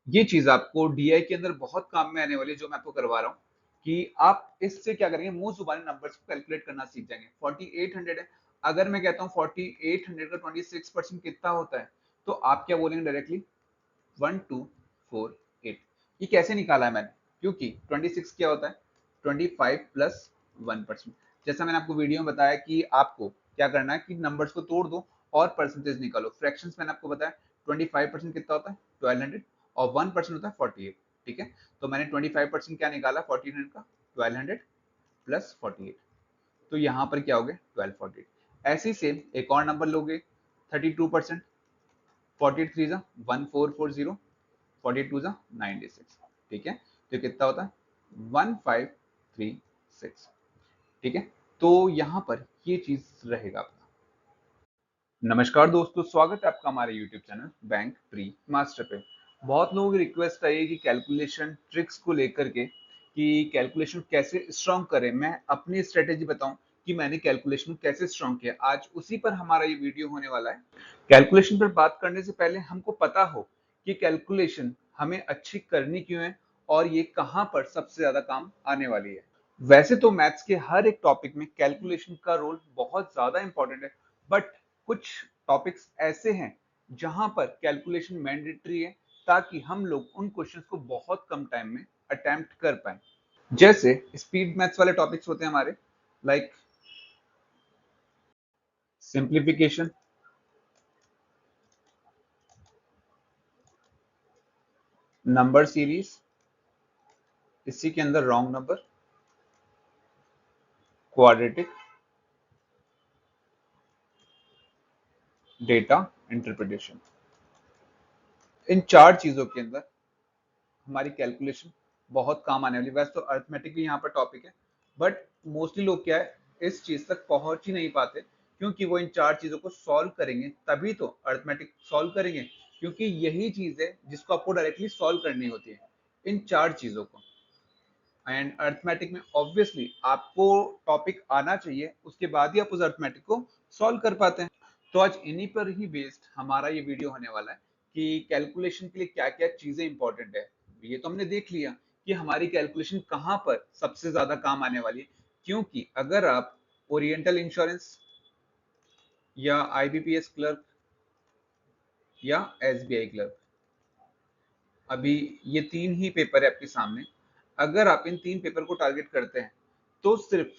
ये चीज आपको डीआई के अंदर बहुत काम में आने वाली है, जो मैं आपको करवा रहा हूँ कि आप इससे क्या करेंगे, मुंह जुबानी नंबर्स को कैलकुलेट करना सीख जाएंगे। 4800 है, अगर मैं कहता हूँ 4800 का 26% कितना होता है, तो आप क्या बोलेंगे डायरेक्टली? 1248। ये कैसे निकाला है मैंने? क्योंकि 26 क्या होता है? 25 प्लस 1%। जैसा मैंने आपको वीडियो में बताया कि आपको क्या करना है कि नंबर्स को तोड़ दो और परसेंटेज निकालो। फ्रैक्शंस मैंने आपको बताया 25% कितना होता है? 1200, और 1% होता है 48। ठीक है, तो मैंने 25% क्या निकाला 1400 का? 1200 प्लस 48, तो यहाँ पर क्या हो गया? 1248। ऐसे ही सेम एक और नंबर लोगे 32%, 48 3 1440, 42 96। ठीक है, तो कितना होता है? 1536। ठीक है, तो यहाँ पर ये चीज रहेगा आपका। नमस्कार दोस्तों, स्वागत है आपका हमारे YouTube channel bank pre master पे। बहुत लोगों की रिक्वेस्ट आई है कि कैलकुलेशन ट्रिक्स को लेकर के कि कैलकुलेशन कैसे स्ट्रॉन्ग करें। मैं अपनी स्ट्रेटेजी बताऊं कि मैंने कैलकुलेशन कैसे स्ट्रॉन्ग किया, आज उसी पर हमारा ये वीडियो होने वाला है। कैलकुलेशन पर बात करने से पहले हमको पता हो कि कैलकुलेशन हमें अच्छी करनी क्यों है और ये कहाँ पर सबसे ज्यादा काम आने वाली है। वैसे तो मैथ्स के हर एक टॉपिक में कैलकुलेशन का रोल बहुत ज्यादा इंपॉर्टेंट है, बट कुछ टॉपिक्स ऐसे हैं जहां पर कैलकुलेशन मैंडेटरी है, ताकि हम लोग उन क्वेश्चंस को बहुत कम टाइम में अटेम्प्ट कर पाए। जैसे स्पीड मैथ्स वाले टॉपिक्स होते हैं हमारे, लाइक सिंप्लीफिकेशन, नंबर सीरीज, इसी के अंदर wrong number, quadratic, data interpretation. इन चार चीजों के अंदर हमारी कैलकुलेशन बहुत काम आने वाली। वैसे तो अर्थमेटिक भी यहाँ पर टॉपिक है, बट मोस्टली लोग क्या है, इस चीज तक पहुंच ही नहीं पाते, क्योंकि वो इन चार चीजों को सॉल्व करेंगे तभी तो अर्थमेटिक सॉल्व करेंगे, क्योंकि यही चीज है जिसको आपको डायरेक्टली सॉल्व करनी होती है, इन चार चीजों को। एंड अर्थमेटिक में ऑब्वियसली आपको टॉपिक आना चाहिए, उसके बाद ही आप उस अर्थमेटिक को सॉल्व कर पाते हैं। तो आज इन्हीं पर ही बेस्ड हमारा ये वीडियो होने वाला है कि कैलकुलेशन के लिए क्या क्या चीजें इंपॉर्टेंट है। ये तो हमने देख लिया कि हमारी कैलकुलेशन कहाँ पर सबसे ज्यादा काम आने वाली है, क्योंकि अगर आप ओरिएंटल इंश्योरेंस या आईबीपीएस क्लर्क या एसबीआई क्लर्क, अभी ये तीन ही पेपर है आपके सामने, अगर आप इन तीन पेपर को टारगेट करते हैं तो सिर्फ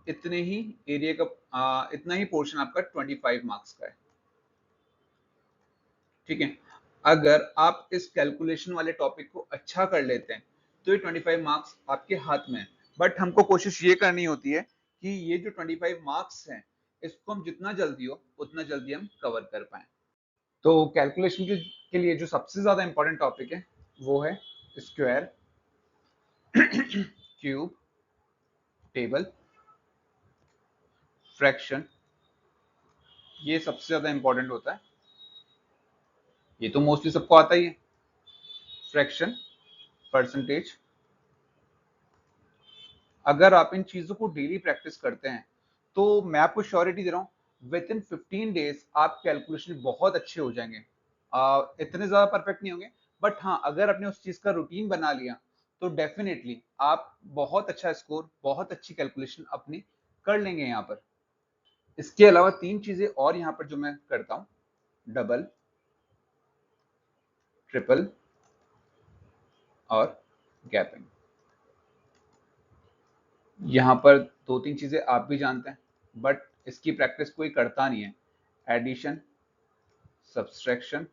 इतने ही एरिया का इतना ही पोर्शन आपका 25 मार्क्स का है। ठीक है, अगर आप इस कैलकुलेशन वाले टॉपिक को अच्छा कर लेते हैं तो ये 25 मार्क्स आपके हाथ में है। बट हमको कोशिश ये करनी होती है कि ये जो 25 मार्क्स हैं, इसको हम जितना जल्दी हो उतना जल्दी हम कवर कर पाए। तो कैलकुलेशन के लिए जो सबसे ज्यादा इंपॉर्टेंट टॉपिक है वो है स्क्वायर, क्यूब, टेबल, फ्रैक्शन। ये सबसे ज्यादा इंपॉर्टेंट होता है, ये तो मोस्टली सबको आता ही है। फ्रैक्शन, परसेंटेज, अगर आप इन चीजों को डेली प्रैक्टिस करते हैं तो मैं आपको श्योरिटी दे रहा हूँ विद इन 15 डेज आप कैलकुलेशन बहुत अच्छे हो जाएंगे। इतने ज्यादा परफेक्ट नहीं होंगे, बट हाँ, अगर आपने उस चीज का रूटीन बना लिया तो डेफिनेटली आप बहुत अच्छा स्कोर, बहुत अच्छी कैलकुलेशन अपनी कर लेंगे यहाँ पर। इसके अलावा तीन चीजें और यहाँ पर जो मैं करता हूँ, डबल, ट्रिपल और गैपिंग। यहाँ पर दो तीन चीजें आप भी जानते हैं, बट इसकी प्रैक्टिस कोई करता नहीं है। एडिशन, सब्सट्रैक्शन,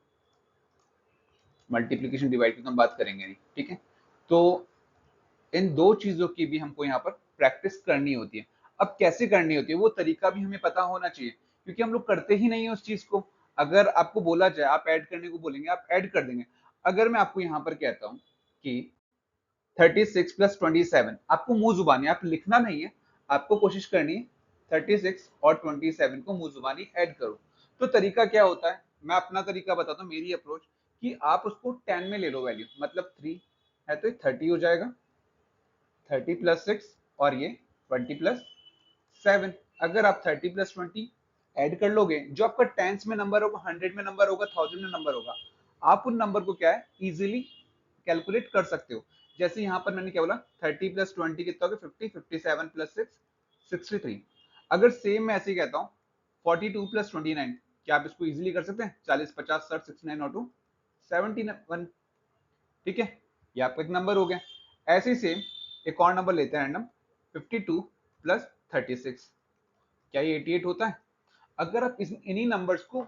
मल्टीप्लीकेशन, डिवाइड की तो हम बात करेंगे नहीं। ठीक है, तो इन दो चीजों की भी हमको यहाँ पर प्रैक्टिस करनी होती है। अब कैसे करनी होती है वो तरीका भी हमें पता होना चाहिए, क्योंकि हम लोग करते ही नहीं है उस चीज को। अगर आपको बोला जाए, आप ऐड करने को बोलेंगे, आप ऐड कर देंगे। अगर मैं आपको यहाँ पर कहता हूँ कि 36 प्लस 27, आपको मुंह जुबानी, आप लिखना नहीं है, आपको कोशिश करनी है 36 और 27 को मुंह जुबानी ऐड करो। तो तरीका क्या होता है, मैं अपना तरीका बताता हूँ, मेरी अप्रोच, कि आप उसको 10 में ले लो वैल्यू, मतलब 3 है तो 30 हो जाएगा, 30 प्लस 6, और ये 20 प्लस 7। अगर आप 30 प्लस 20 ऐड कर लोगे, जो आपका टेंस में नंबर होगा, 100 में नंबर होगा, 1000 में नंबर होगा, आप उन नंबर को क्या है इजीली कैलकुलेट कर सकते हो। जैसे यहाँ पर मैंने क्या बोला 30 प्लस 20 कितना हो गया 50, 57 प्लस 6 63। अगर सेम मैं ऐसे ही कहता हूँ 42 प्लस 29, क्या आप इसको इजीली कर सकते हैं? 40 50 60 69 और 2 71। ठीक है, ये आपका एक नंबर हो गया। ऐसे ही सेम एक और नंबर लेते हैं रैंडम 52 प्लस 36, क्या ये 88 होता है? अगर आप इन्हीं नंबर्स को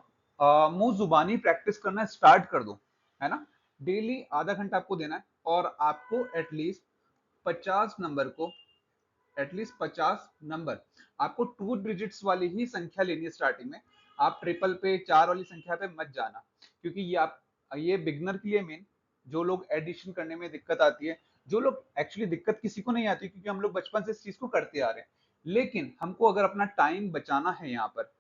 मुंह जुबानी प्रैक्टिस करना स्टार्ट कर दो, है ना, डेली आधा घंटा आपको देना है और आपको एटलीस्ट 50 नंबर को एटलीस्ट 50 नंबर आपको 2 डिजिट्स वाली ही संख्या लेनी है स्टार्टिंग में। आप ट्रिपल पे 4 वाली संख्या पे मत जाना, क्योंकि ये बिगनर के लिए मेन, जो लोग एडिशन करने में दिक्कत आती है, जो लोग एक्चुअली दिक्कत किसी को नहीं आती क्योंकि हम लोग बचपन से इस चीज को करते आ रहे हैं, लेकिन हमको अगर अपना टाइम बचाना है यहाँ पर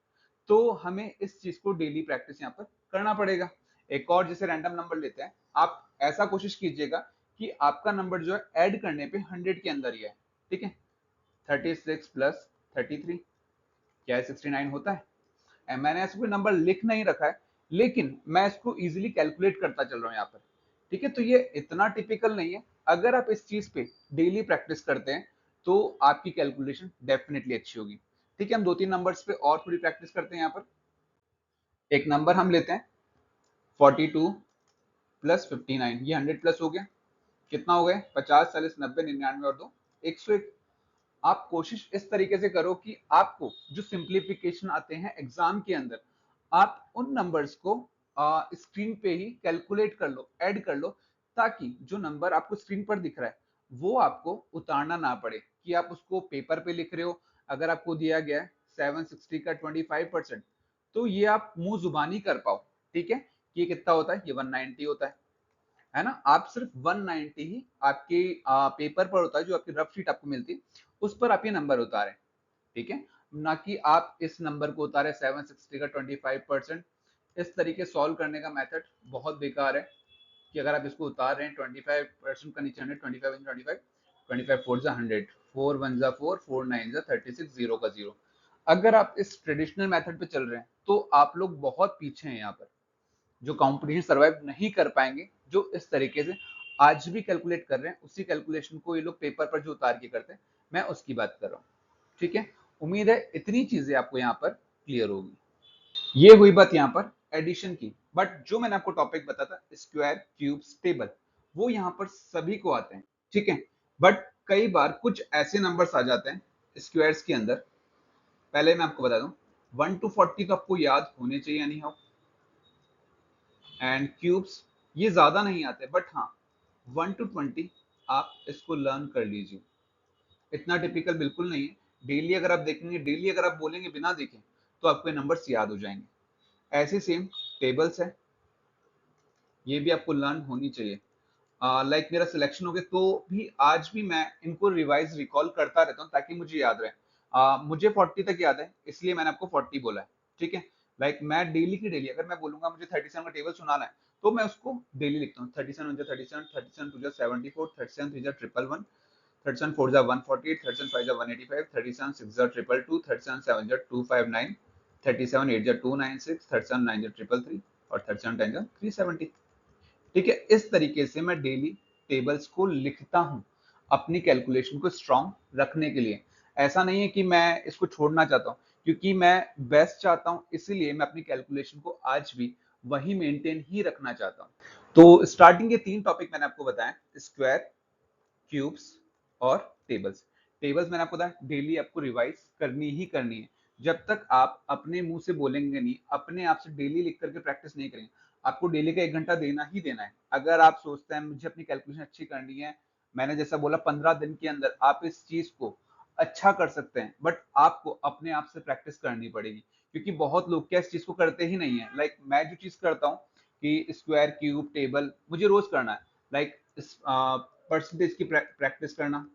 तो हमें इस चीज को डेली प्रैक्टिस यहाँ पर करना पड़ेगा। एक और जैसे रैंडम नंबर लेते हैं, आप ऐसा कोशिश कीजिएगा कि आपका नंबर जो है ऐड करने पे 100 के अंदर ही है। ठीक है, 36 प्लस 33 क्या है 69 होता है। मैंने ऐसा कोई नंबर लिख नहीं रखा है, लेकिन मैं इसको इजीली कैलकुलेट करता चल रहा हूँ यहाँ पर। ठीक है, तो ये इतना टिपिकल नहीं है। अगर आप इस चीज पे डेली प्रैक्टिस करते हैं तो आपकी कैलकुलेशन डेफिनेटली अच्छी होगी। ठीक है, हम 2-3 नंबर्स पे और थोड़ी प्रैक्टिस करते हैं यहाँ पर। एक नंबर हम लेते हैं 42 प्लस 59, ये 100 प्लस हो गया, कितना हो गया 50 40 90 99 और 2 101। आप कोशिश इस तरीके से करो कि आपको जो सिंप्लीफिकेशन आते हैं एग्जाम के अंदर, आप उन नंबर्स को स्क्रीन पे ही कैलकुलेट कर लो, ऐड कर लो, ताकि जो नंबर आपको स्क्रीन पर दिख रहा है वो आपको उतारना ना पड़े कि आप उसको पेपर पे लिख रहे हो। अगर आपको दिया गया है 760 का 25%, तो ये आप मुंह जुबानी कर पाओ। ठीक है, ये कितना होता है? ये 190 होता है ना। आप सिर्फ 190 ही आपके पेपर पर होता है, जो आपकी रफ शीट आपको मिलती है उस पर आप ये नंबर उतारें। ठीक है, ना कि आप इस नंबर को उतारे 760 का 25%। इस तरीके सॉल्व करने का मेथड बहुत बेकार है कि अगर आप इसको उतार रहे हैं 25% का नीचे 100, 25 into 25, 25 4 जा 100, 4 1 जा 4, 4 9 जा 36, 0 का 0। अगर आप इस ट्रेडिशनल मेथड पे चल रहे हैं तो आप लोग बहुत पीछे हैं यहाँ पर, जो कंपटीशन सर्वाइव नहीं कर पाएंगे। जो इस तरीके से आज भी कैलकुलेट कर रहे हैं, उसी कैलकुलेशन को ये लोग पेपर पर जो उतार के करते हैं, मैं उसकी बात कर रहा हूँ। ठीक है, उम्मीद है इतनी चीजें आपको यहाँ पर क्लियर होगी। ये हुई बात यहाँ पर एडिशन की, बट जो मैंने आपको टॉपिक बताया था स्क्वायर क्यूब्स टेबल, वो यहाँ पर सभी को आते हैं। ठीक है, बट कई बार कुछ ऐसे नंबर्स आ जाते हैं स्क्वायर्स के अंदर। पहले मैं आपको बता दूं 1 to 40 तो आपको याद होने चाहिए नहीं हो, एंड क्यूब्स ये ज्यादा नहीं आते, बट हाँ 1 to 20 आप इसको लर्न कर लीजिए। इतना टिपिकल बिल्कुल नहीं है। डेली अगर आप देखेंगे, डेली अगर आप बोलेंगे बिना देखे, तो आपको ये नंबर्स याद हो जाएंगे। ऐसे सेम टेबल्स है, ये भी आपको लर्न होनी चाहिए। लाइक मेरा सिलेक्शन हो गया तो भी आज भी मैं इनको रिवाइज रिकॉल करता रहता हूँ ताकि मुझे याद रहे। मुझे 40 तक याद है, इसलिए मैंने आपको 40 बोला है। ठीक है, लाइक मैं डेली की डेली अगर मैं बोलूंगा मुझे 37 का टेबल सुनाना है, तो मैं उसको डेली लिखता हूँ। 37 1 37, 37 2 74, 37 3 111, 37 4 148, 37 5 185, 37 6 222, 37 7 259, 37 8 296, 37 9 333 और 37 10 370। ठीक है, इस तरीके से मैं डेली टेबल्स को लिखता हूं अपनी कैलकुलेशन को स्ट्रांग रखने के लिए। ऐसा नहीं है कि मैं इसको छोड़ना चाहता हूं, क्योंकि मैं बेस्ट चाहता हूं, इसीलिए मैं अपनी कैलकुलेशन को आज भी वही मेंटेन ही रखना चाहता हूं। तो स्टार्टिंग के 3 टॉपिक मैंने आपको बताया, स्क्वायर, क्यूब्स और टेबल्स। टेबल्स मैंने आपको बताया डेली आपको रिवाइज करनी ही करनी है। जब तक आप अपने मुंह से बोलेंगे नहीं, अपने आप से डेली लिख करके प्रैक्टिस नहीं करेंगे, आपको डेली का 1 घंटा देना ही देना है। अगर आप सोचते हैं मुझे अपनी कैलकुलेशन अच्छी करनी है, मैंने जैसा बोला 15 दिन के अंदर आप इस चीज को अच्छा कर सकते हैं, बट आपको अपने आप से प्रैक्टिस करनी पड़ेगी, क्योंकि बहुत लोग क्या इस चीज को करते ही नहीं है। लाइक मैं जो चीज करता हूँ कि स्क्वायर क्यूब टेबल मुझे रोज करना है, लाइक परसेंटेज की प्रैक्टिस करना।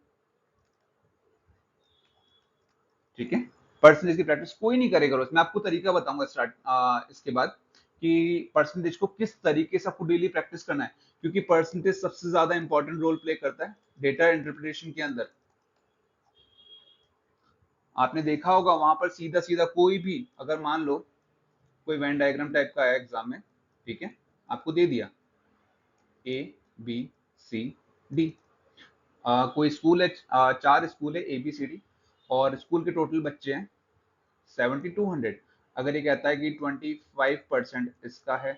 ठीक है, परसेंटेज की प्रैक्टिस कोई नहीं करेगा रोज। मैं आपको तरीका बताऊंगा इसके बाद कि परसेंटेज को किस तरीके से आपको डेली प्रैक्टिस करना है, क्योंकि परसेंटेज सबसे ज्यादा इंपॉर्टेंट रोल प्ले करता है डेटा इंटरप्रिटेशन के अंदर। आपने देखा होगा वहां पर सीधा सीधा कोई भी, अगर मान लो कोई वेन डायग्राम टाइप का है एग्जाम में, ठीक है, आपको दे दिया ए बी सी डी। कोई स्कूल है, 4 स्कूल है ए बी सी डी, और स्कूल के टोटल बच्चे हैं 7200। अगर ये कहता है कि 25% इसका है,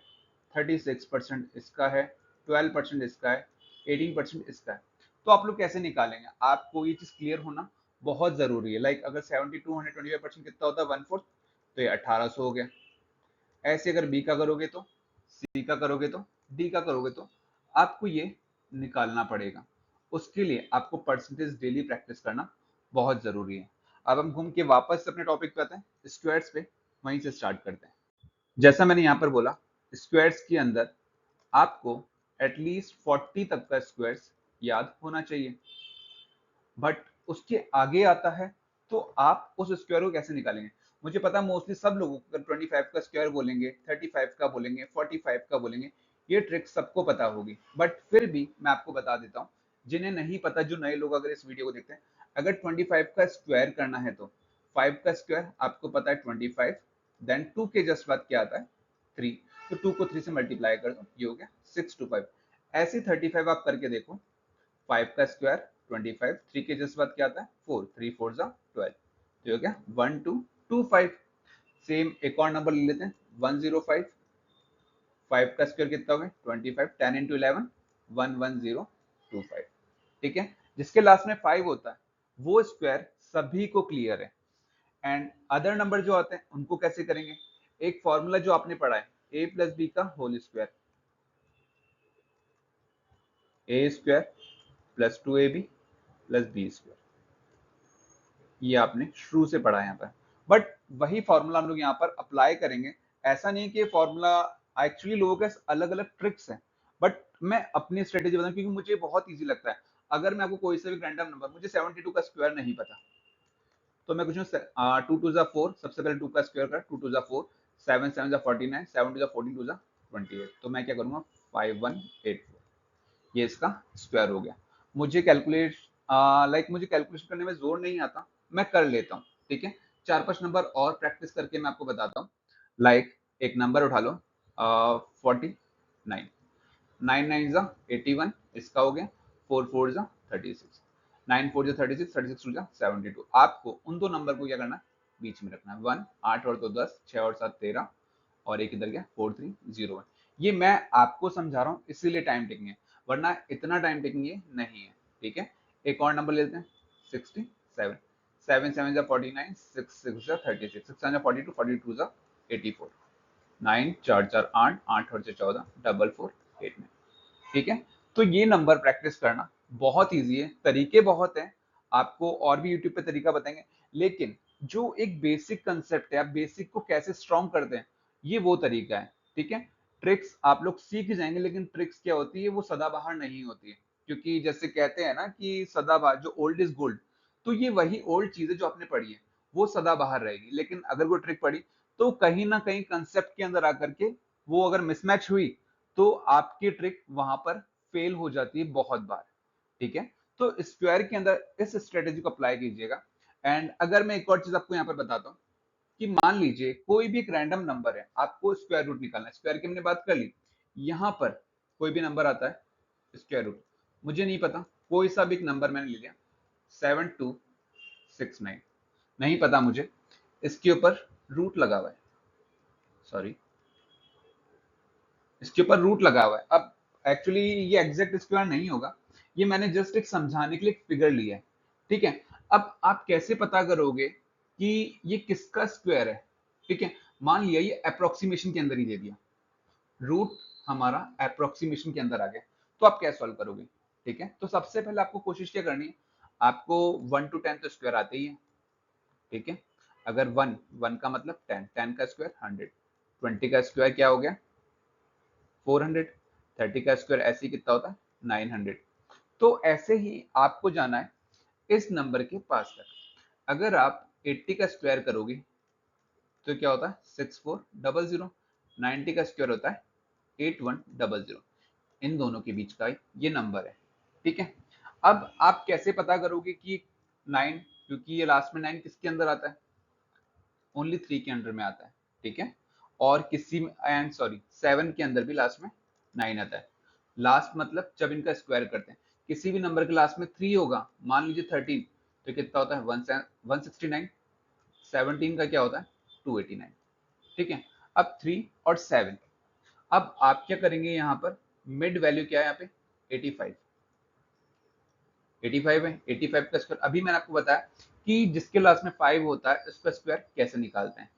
36% इसका है, 12% इसका है, 18% इसका है, तो आप लोग कैसे निकालेंगे? आपको ये चीज क्लियर होना बहुत जरूरी है। लाइक अगर 7200 25% कितना होता है? 1/4, तो ये 1800 हो गया। ऐसे अगर बी का करोगे तो, सी का करोगे तो, डी का करोगे तो आपको ये निकालना पड़ेगा। उसके लिए आपको परसेंटेज डेली प्रैक्टिस करना बहुत जरूरी है। अब हम घूम के वापस अपने टॉपिक पे आते हैं, स्क्वायर्स पे, वहीं से स्टार्ट करते हैं। जैसा मैंने यहाँ पर बोला, स्क्वायर्स के अंदर आपको एटलीस्ट 40 तक का स्क्वायर्स याद होना चाहिए। बट उसके आगे आता है तो आप उस स्क्वायर को कैसे निकालेंगे? मुझे पता है मोस्टली सब लोगों को अगर 25 का स्क्वायर बोलेंगे, 35 का बोलेंगे, 45 का बोलेंगे, ये ट्रिक सबको पता होगी। बट फिर भी मैं आपको बता देता हूँ, जिन्हें नहीं पता, जो नए लोग अगर इस वीडियो को देखते हैं, अगर 25 का स्क्वायर करना है तो 5 का स्क्वायर आपको पता है 25, देन 2 के जस्ट बाद क्या आता है? 3। तो 2 को 3 से मल्टीप्लाई कर दो, ये हो गया 6 to 5। ऐसे 35 आप करके देखो। 5 का स्क्वायर 25, 3 के जस्ट बाद क्या आता है? 4, 3 4 जा 12, तो हो गया 1225। सेम एक और नंबर ले लेते हैं, 105। 5 का स्क्वायर कितना हो गया? 25, 10 into 11, 11025। ठीक है, जिसके लास्ट में 5 होता है वो स्क्वायर सभी को क्लियर है। एंड अदर नंबर जो आते हैं उनको कैसे करेंगे? एक फॉर्मूला जो आपने पढ़ा है, a प्लस बी का whole square, A square plus 2ab plus B square, ये आपने शुरू से पढ़ा है यहाँ पर। बट वही फॉर्मूला हम लोग यहाँ पर अप्लाई करेंगे। ऐसा नहीं कि फॉर्मूला, एक्चुअली लोगों के अलग अलग ट्रिक्स हैं, बट मैं अपनी स्ट्रेटेजी बताऊँ क्योंकि मुझे बहुत ईजी लगता है। अगर मैं आपको कोई सा भी रैंडम नंबर, मुझे 72 का स्क्वायर नहीं पता, तो मैं कुछ 2 2 जा 4, सबसे पहले 2 का स्क्वायर कर, 2 2 जा 4, 7 7 जा 49, 7 2 जा 14, 2 जा 28, तो मैं क्या करूंगा? 5184, ये इसका स्क्वायर हो गया। मुझे कैलकुलेट, मुझे कैलकुलेशन करने में जोर नहीं आता, मैं कर लेता हूँ। ठीक है, 4-5 नंबर और प्रैक्टिस करके मैं आपको बताता हूँ। एक नंबर उठा लो, 49, 9 9 जा 81, इसका हो गया। 4 4 जा 36, 9 4 जा 36, 36 2 जा 72। आपको उन दो नंबर को क्या करना है? बीच में रखना है। 1, 8 और 2 10, 6 और 7 13, और एक इधर गया 4301। ये मैं आपको समझा रहा हूँ इसीलिए टाइम टेकिंग है, वरना इतना टाइम टेकिंग ये नहीं है। ठीक है, एक और नंबर लेते हैं, 67, 7 7 जा 49, 6 6 जा 36, 6 7 जा 42, 42 जा 84, 9 4 4 8, 8 और 14, 4 4 8 9। ठीक है, तो ये नंबर प्रैक्टिस करना बहुत इजी है, तरीके बहुत हैं, आपको और भी यूट्यूब पे तरीका बताएंगे, लेकिन जो एक बेसिक कंसेप्ट है, आप बेसिक को कैसे स्ट्रॉन्ग करते हैं, ये वो तरीका है। ठीक है, ट्रिक्स आप लोग सीख जाएंगे, लेकिन ट्रिक्स क्या होती है? वो सदाबहार नहीं होती है, क्योंकि जैसे कहते हैं ना कि सदाबहार, जो ओल्ड इज गोल्ड, तो ये वही ओल्ड चीज है जो आपने पढ़ी है, वो सदाबहार रहेगी। लेकिन अगर वो ट्रिक पढ़ी तो कहीं ना कहीं कंसेप्ट के अंदर आकर के वो अगर मिसमैच हुई, तो आपकी ट्रिक वहां पर फेल हो जाती है बहुत बार। ठीक है, तो स्क्वायर के अंदर इस स्ट्रेटेजी को अप्लाई कीजिएगा। एंड अगर मैं एक और चीज आपको यहाँ पर बताता हूँ कि मान लीजिए कोई भी एक रैंडम नंबर है, आपको स्क्वायर रूट निकालना है। स्क्वायर की हमने बात कर ली, यहाँ पर कोई भी नंबर आता है स्क्वायर रूट, मुझे नहीं पता, कोई सा भी एक नंबर मैंने ले लिया, 7269, नहीं पता मुझे, इसके ऊपर रूट लगा हुआ है, सॉरी, इसके ऊपर रूट लगा हुआ है। अब एक्चुअली ये एग्जैक्ट स्क्वायर नहीं होगा, ये मैंने जस्ट एक समझाने के लिए एक फिगर लिया है। ठीक है, अब आप कैसे पता करोगे कि ये किसका स्क्वायर है? ठीक है, मान लिया ये अप्रोक्सीमेशन के अंदर ही दे दिया, रूट हमारा अप्रोक्सीमेशन के अंदर आ गया, तो आप क्या सॉल्व करोगे? ठीक है, तो सबसे पहले आपको कोशिश क्या करनी है? आपको 1 to 10 तो स्क्वायर आते ही है। ठीक है, अगर 1 1 का मतलब 10, 10 का स्क्वायर 100, 20 का स्क्वायर क्या हो गया? 400, 30 का स्क्वायर ऐसे ही कितना होता है? 900। तो ऐसे ही आपको जाना है इस नंबर के पास तक। अगर आप 80 का स्क्वायर करोगे तो क्या होता है? 6400। 90 का स्क्वायर होता है 8100। इन दोनों के बीच का ये नंबर है। ठीक है, अब आप कैसे पता करोगे कि 9, क्योंकि ये लास्ट में 9 किसके अंदर आता है? ओनली 3 के अंडर में आता है। ठीक है, और किसी में, एंड सॉरी, 7 के अंदर भी लास्ट में 9 आता है। लास्ट मतलब जब इनका स्क्वायर करते हैं, किसी भी नंबर के लास्ट में 3 होगा, मान लीजिए 13, तो कितना होता है 169, 17 का क्या होता है 289, ठीक है। अब 3 और 7, अब आप क्या करेंगे यहाँ पर, मिड वैल्यू क्या है यहाँ पे 85, 85 है, 85 का स्क्वायर, अभी मैंने आपको बताया कि जिसके लास्ट में 5 होता है उसका स्क्वायर कैसे निकालते हैं,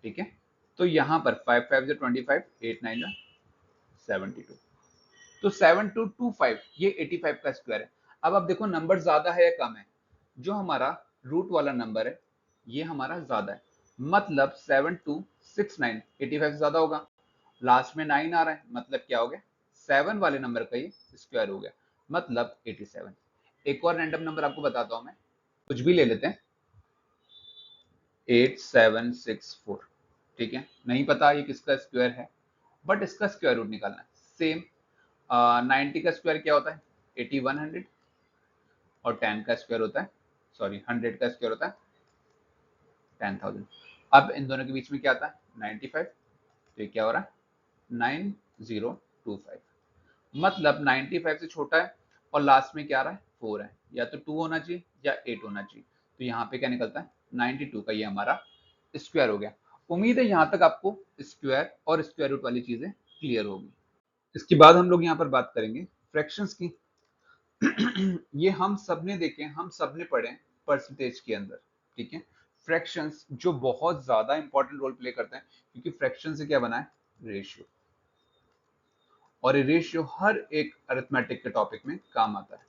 ठीक है। तो यहाँ पर 5 5 जो 25, 8 9 72, तो 7225 ये 85 का स्क्वायर है। अब आप देखो नंबर ज्यादा है या कम है, जो हमारा रूट वाला नंबर है ये हमारा ज्यादा है, मतलब 7269 85 से ज्यादा होगा, लास्ट में 9 आ रहा है, मतलब क्या हो गया 7 वाले नंबर का ये स्क्वायर हो गया, मतलब 87। एक और रैंडम नंबर आपको बताता हूं मैं, कुछ भी ले लेते हैं, 8764, ठीक है, नहीं पता ये किसका स्क्वायर है, बट इसका स्क्वायर रूट निकालना है। सेम 90 का स्क्वायर क्या होता है 8100, और 10 का स्क्वायर होता है, सॉरी 100 का स्क्वायर होता है 10,000। अब इन दोनों के बीच में क्या आता है 95, तो ये क्या हो रहा है 9025, मतलब 95 से छोटा है और लास्ट में क्या आ रहा है 4 है, या तो 2 होना चाहिए या 8 होना चाहिए, तो यहाँ पे क्या निकलता है 92 का ये हमारा स्क्वायर हो गया। उम्मीद है यहाँ तक आपको स्क्वायर और स्क्वायर रूट वाली चीजें क्लियर होगी। इसके बाद हम लोग यहाँ पर बात करेंगे फ्रैक्शंस की। ये हम सबने देखे, हम सबने पढ़े परसेंटेज के अंदर, ठीक है। फ्रैक्शंस जो बहुत ज्यादा इंपॉर्टेंट रोल प्ले करते हैं, क्योंकि फ्रैक्शन से क्या बना है रेशियो, और ये रेशियो हर एक अरिथमेटिक के टॉपिक में काम आता है।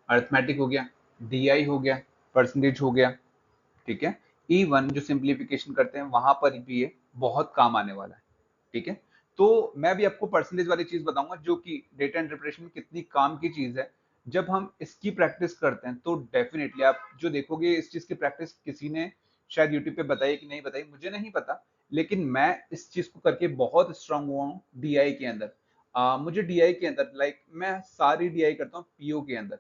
अरिथमेटिक हो गया, डीआई हो गया, परसेंटेज हो गया, ठीक है। इवन जो सिंप्लीफिकेशन करते हैं वहां पर भी ये बहुत काम आने वाला है, ठीक है। तो मैं भी आपको परसेंटेज वाली चीज बताऊंगा जो कि डेटा इंटरप्रिटेशन में कितनी काम की चीज है। जब हम इसकी प्रैक्टिस करते हैं तो डेफिनेटली आप जो देखोगे इस चीज की प्रैक्टिस किसी ने शायद यूट्यूब पे बताई कि नहीं बताई मुझे नहीं पता, लेकिन मैं इस चीज को करके बहुत स्ट्रांग हुआ हूँ डीआई के अंदर। मुझे डीआई के अंदर लाइक मैं सारी डीआई करता हूँ पीओ के अंदर,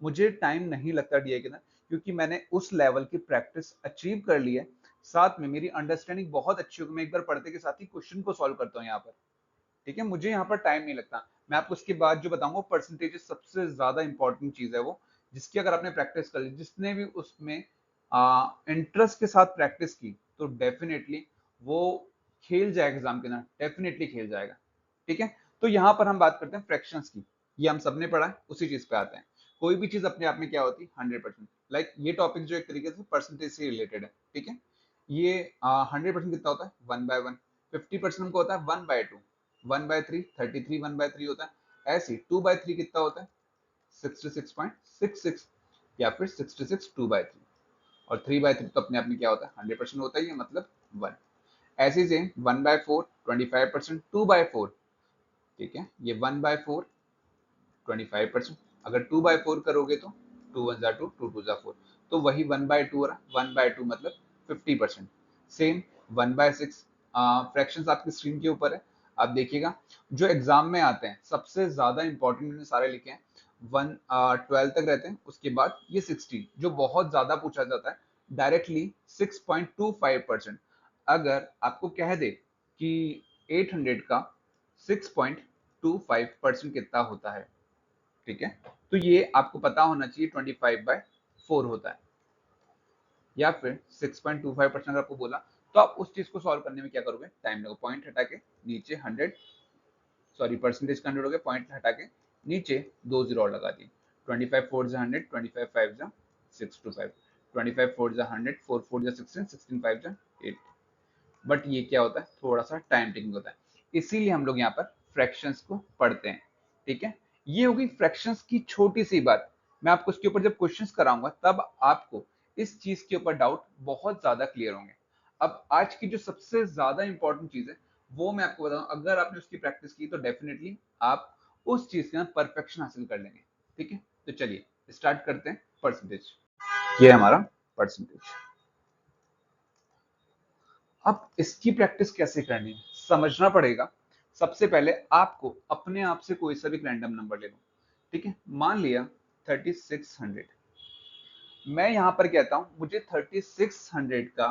मुझे टाइम नहीं लगता डीआई के अंदर, क्योंकि मैंने उस लेवल की प्रैक्टिस अचीव कर ली है। साथ में मेरी अंडरस्टैंडिंग बहुत अच्छी होगी, मैं एक बार पढ़ते के साथ ही क्वेश्चन को सॉल्व करता हूँ यहाँ पर, ठीक है। मुझे यहाँ पर टाइम नहीं लगता। मैं आपको इसके बाद जो बताऊंगा परसेंटेज सबसे ज्यादा इंपॉर्टेंट चीज है वो, जिसकी अगर आपने प्रैक्टिस कर ली, जिसने भी उसमें इंटरेस्ट के साथ प्रैक्टिस की, तो डेफिनेटली वो खेल जाएगा एग्जाम के अंदर, डेफिनेटली खेल जाएगा, ठीक है। तो यहाँ पर हम बात करते हैं फ्रैक्शंस की, ये हम सबने पढ़ा है, उसी चीज पे आते हैं। कोई भी चीज अपने आप में क्या होती है 100%, लाइक ये टॉपिक जो एक तरीके से परसेंटेज से रिलेटेड है, ठीक है। ये 100% कितना होता है 1/1, 50% हमको होता है 1/2, 1/3 33 1/3 होता है, ऐसे 2/3 कितना होता है 66.66, या फिर 66 2/3, और 3/3 तो अपने आप में क्या होता है 100% होता ही है, मतलब 1। ऐसे से 1/4 25%, 2/4, ठीक है, ये 1/4 25%, अगर 2/4 करोगे तो 2 1 जा 2 2 2 जा 4, तो वही 1/2 हो रहा, 1/2 मतलब 50%। सेम 1/6, फ्रैक्शंस आपकी स्क्रीन के ऊपर है, आप देखिएगा जो एग्जाम में आते हैं सबसे ज्यादा इंपॉर्टेंट मैंने सारे लिखे हैं, 12 तक रहते हैं, उसके बाद ये 16 जो बहुत ज्यादा पूछा जाता है डायरेक्टली 6.25%। अगर आपको कह दे कि 800 का 6.25% कितना होता है, ठीक है, तो ये आपको पता होना चाहिए 25/4 होता है, या फिर 6.25% अगर आपको बोला, तो आप उस चीज को सॉल्व करने में क्या करोगे टाइम लगेगा, पॉइंट हटा के नीचे 100, सॉरी परसेंटेज का 100 हो गया, पॉइंट हटा के नीचे 2 जीरो और लगा दिए, 25 4 जा 100, 25 5 जा 625, 25 4 जा 100, 4 4 जा 16, 16 5 जा 8। बट ये क्या होता है थोड़ा सा टाइम टेकिंग होता है, इसीलिए हम लोग यहाँ पर फ्रैक्शंस को पढ़ते हैं, ठीक है। ये होगी फ्रैक्शंस की छोटी सी बात। मैं आपको इसके ऊपर जब क्वेश्चंस कराऊंगा तब आपको इस चीज के ऊपर डाउट बहुत ज्यादा क्लियर होंगे। अब आज की जो सबसे ज्यादा इंपॉर्टेंट चीज है वो मैं आपको बताऊं, अगर आपने उसकी प्रैक्टिस की तो डेफिनेटली आप उस चीज के अंदर परफेक्शन हासिल कर लेंगे, ठीक है। तो चलिए स्टार्ट करते हैं परसेंटेज, ये है हमारा परसेंटेज। अब इसकी प्रैक्टिस कैसे करनी है समझना पड़ेगा। सबसे पहले आपको अपने आप से कोई सा भी रैंडम नंबर ले लो, ठीक है, मान लिया 3600, मैं यहां पर कहता हूं मुझे 3600 का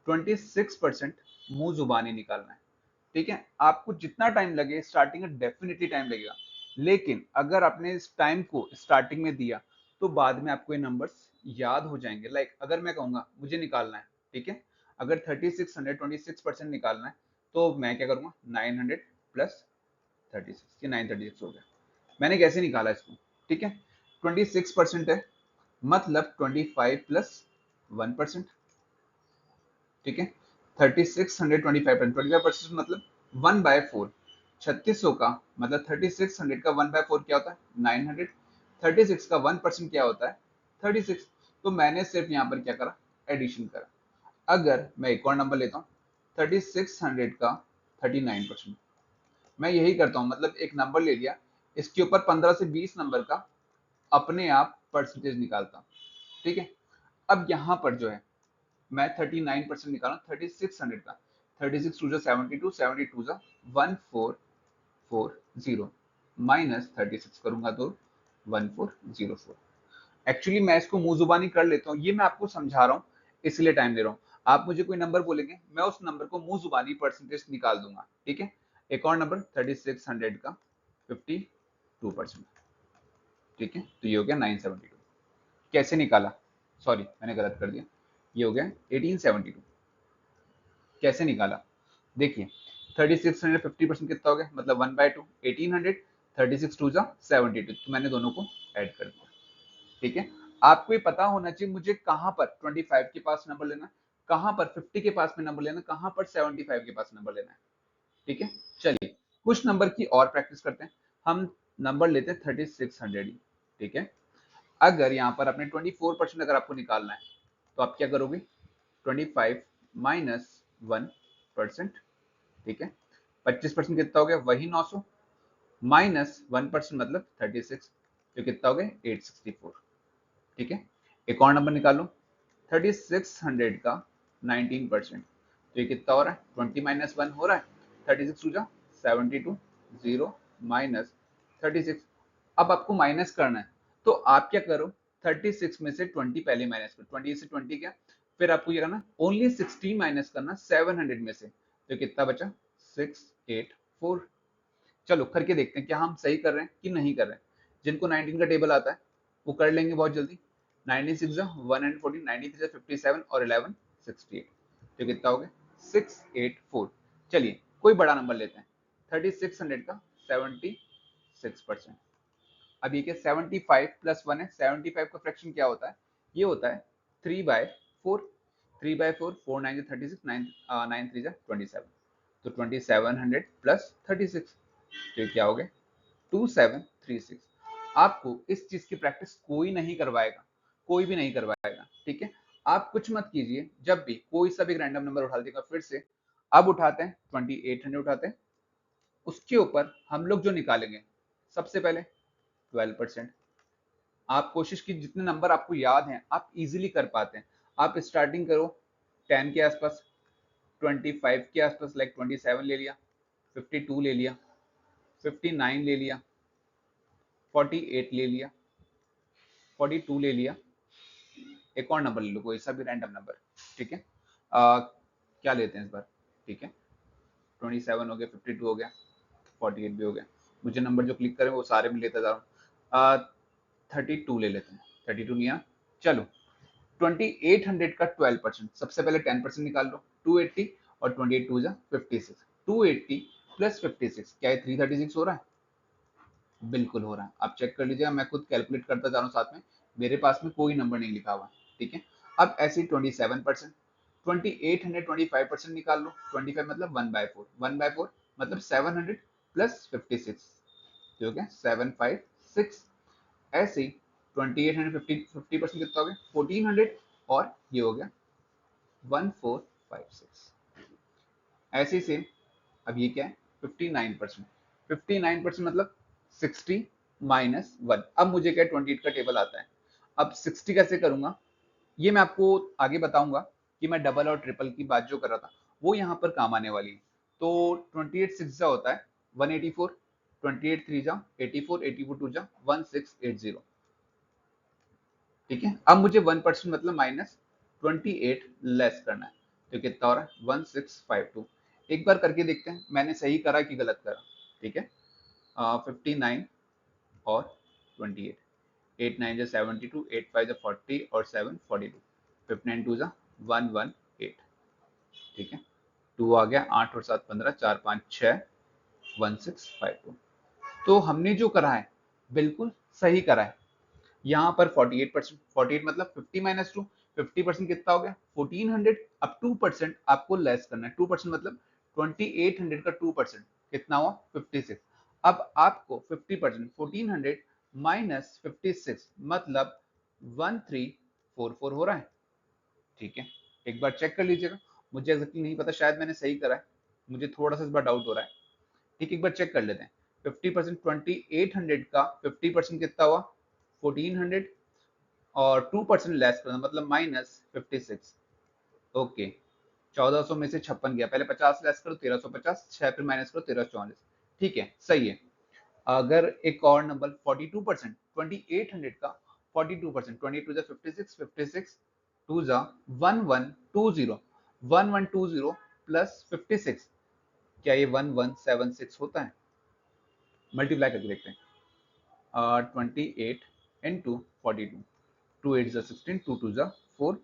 26% मुंह जुबानी निकालना है, ठीक है, आपको जितना टाइम लगे स्टार्टिंग में डेफिनेटली टाइम लगेगा, लेकिन अगर आपने इस टाइम को स्टार्टिंग में दिया तो बाद में आपको ये नंबर्स याद हो जाएंगे। लाइक अगर मैं कहूंगा मुझे निकालना है, ठीक है, अगर 3626% निकालना है तो मैं क्या करूंगा, 900 प्लस 36, ये 936 हो गया। मैंने कैसे निकाला इसको, ठीक है, 26% है मतलब 25 प्लस 1%, ठीक है, 3625% मतलब 1/4, 3600 का मतलब 3600 का 1/4 क्या होता है, 900, 36 का 1% क्या होता है, 36। तो मैंने सिर्फ यहाँ पर क्या करा, एडिशन करा। अगर मैं एक और नंबर लेता हूँ, 3600 का 39%, मैं यही करता हूँ, मतलब एक नंबर ले लिया, इसके ऊपर 15 से 20 नंबर का अपने आप परसेंटेज निकालता हूँ, ठीक है। अब यहाँ पर जो है मैं 39% निकाला 3600 का, 36 टू जा 72, 72 जा 1440 माइनस 36 करूंगा तो 1404। एक्चुअली मैं इसको मुंह जुबानी कर लेता हूँ, ये मैं आपको समझा रहा हूँ इसलिए टाइम ले रहा हूँ। आप मुझे कोई नंबर बोलेंगे, मैं उस नंबर को मुंह जुबानी परसेंटेज निकाल दूंगा, ठीक है। एक और नंबर 3600 का 52%, ठीक है, तो ये हो गया 972। कैसे निकाला, सॉरी मैंने गलत कर दिया, ये हो गया 1872। कैसे निकाला, देखिए 3600 50% कितना हो गया, मतलब 1/2, 1800, 36 टू जा 72, तो मैंने दोनों को ऐड कर दिया, ठीक है। आपको ये पता होना चाहिए मुझे कहां पर 25 के पास नंबर लेना, कहां पर 50 के पास में नंबर लेना, कहां पर 75 के पास नंबर लेना है, ठीक है। चलिए कुछ नंबर की और प्रैक्टिस करते हैं। हम नंबर लेते हैं 3600 ही, ठीक है। अगर यहाँ पर अपने 24% अगर आपको निकालना है तो आप क्या करोगे, 25 माइनस 1%, ठीक है, 25% कितना हो गया, वही 900 माइनस 1% मतलब 36, तो कितना हो गया 864, ठीक है। एक और नंबर निकालो, 3600 का 19%, तो ये कितना हो रहा है, 20 माइनस 1 हो रहा है, 36 टू जा 72, 0 माइनस 36। अब आपको माइनस करना है तो आप क्या करो, 36 में से 20 पहले माइनस करो, 20 से 20 क्या, फिर आपको ये करना ओनली 16 माइनस करना 700 में से, तो कितना बचा 684। चलो करके देखते हैं क्या हम सही कर रहे हैं कि नहीं कर रहे हैं। जिनको 19 का टेबल आता है वो कर लेंगे बहुत जल्दी, 19 6 114, 19 3 57 और 11 68, तो कितना हो गया 684। चलिए कोई बड़ा नंबर लेते हैं, 3600 का 76%। अब ये क्या 75 प्लस 1 है, 75 का फ्रैक्शन क्या होता है, ये होता है 3/4, 3/4, 4 9 36, 9 9 3 27, तो 2700 प्लस 36, तो ये क्या हो गया 2736। आपको इस चीज की प्रैक्टिस कोई नहीं करवाएगा, कोई भी नहीं करवाएगा, ठीक है। आप कुछ मत कीजिए, जब भी कोई सा भी रैंडम नंबर उठा देगा, फिर से अब उठाते हैं 2800 उठाते हैं, उसके ऊपर हम लोग जो निकालेंगे सबसे पहले 12%। आप कोशिश की जितने नंबर आपको याद हैं आप इजीली कर पाते हैं, आप स्टार्टिंग करो 10 के आसपास, 25 के आसपास, लाइक 27 ले लिया, 52 ले लिया, 59 ले लिया, 48 ले लिया, 42 ले लिया, एक और नंबर ले लो कोई सा भी रैंडम नंबर, ठीक है। क्या लेते हैं इस बार, ठीक है, 27 हो गया, 52 हो गया, 48 भी हो गया, मुझे नंबर जो क्लिक करें वो सारे में लेता जा रहा हूँ। 32 ले लेते हैं, 32 नहीं आया, चलो 2800 का 12%, सबसे पहले 10% निकाल लो, 280 और 28 टू जा 56, 280 प्लस 56 क्या है 336 हो रहा है, बिल्कुल हो रहा है। आप चेक कर लीजिएगा, मैं खुद कैलकुलेट करता जा रहा हूँ साथ में, मेरे पास में कोई नंबर नहीं लिखा हुआ, ठीक है। अब ऐसे 27%, 2800 25% निकाल लो, 25 मतलब 1/4, 1/4 मतलब 700 प्लस 56, जो हो गया 756। ऐसे ही 2800 50% कितना हो गया 1400, और ये हो गया 1456। ऐसे ही सेम, अब ये क्या है 59%, 59% मतलब 60 माइनस 1। अब मुझे क्या 28 का टेबल आता है, अब 60 कैसे करूंगा ये मैं आपको आगे बताऊंगा, कि मैं डबल और ट्रिपल की बात जो कर रहा था वो यहाँ पर काम आने वाली है। तो 28 6 जा होता है 184, 28 3 जा 84, 84 2 जा 1680, ठीक है। अब मुझे 1% मतलब माइनस 28 लेस करना है, तो कितना हो रहा है 1652। एक बार करके देखते हैं मैंने सही करा कि गलत करा। ठीक है, 59 और 28, 8 9 जा 72, 8 5 जा 40 और 7 42, 59 2 जा 118। ठीक है, 2 आ गया, 8 और 7 15, 4 5 6, 1652। तो हमने जो करा है बिल्कुल सही करा है। यहाँ पर 48%, 48 मतलब 50 माइनस 2, 50% कितना हो गया 1400। अब 2% आपको लेस करना है, 2% मतलब 2800 का 2% कितना हुआ 56। अब आपको 50% 1400 माइनस 56 मतलब 1344 हो रहा है। ठीक है, एक बार चेक कर लीजिएगा, मुझे एग्जैक्टली नहीं पता, शायद मैंने सही करा है, मुझे थोड़ा सा इस बार डाउट हो रहा है। ठीक, एक बार चेक कर लेते हैं। 50% 2800 का 50% कितना हुआ 1400 और 2% लेस करना मतलब माइनस 56। ओके, 1400 में से 56 गया, पहले 50 लेस करो 1350, 6 फिर माइनस करो 1344। ठीक है, सही है। अगर एक और नंबर 42%, 2800 का 42%, 22 जा 56, 56 2 जा 1120, 1120 प्लस 56, क्या ये 1176 होता है? मल्टीप्लाई करके देखते हैं। 28 इंटू 42, 2 8 जा 16, 2 2 जा 4,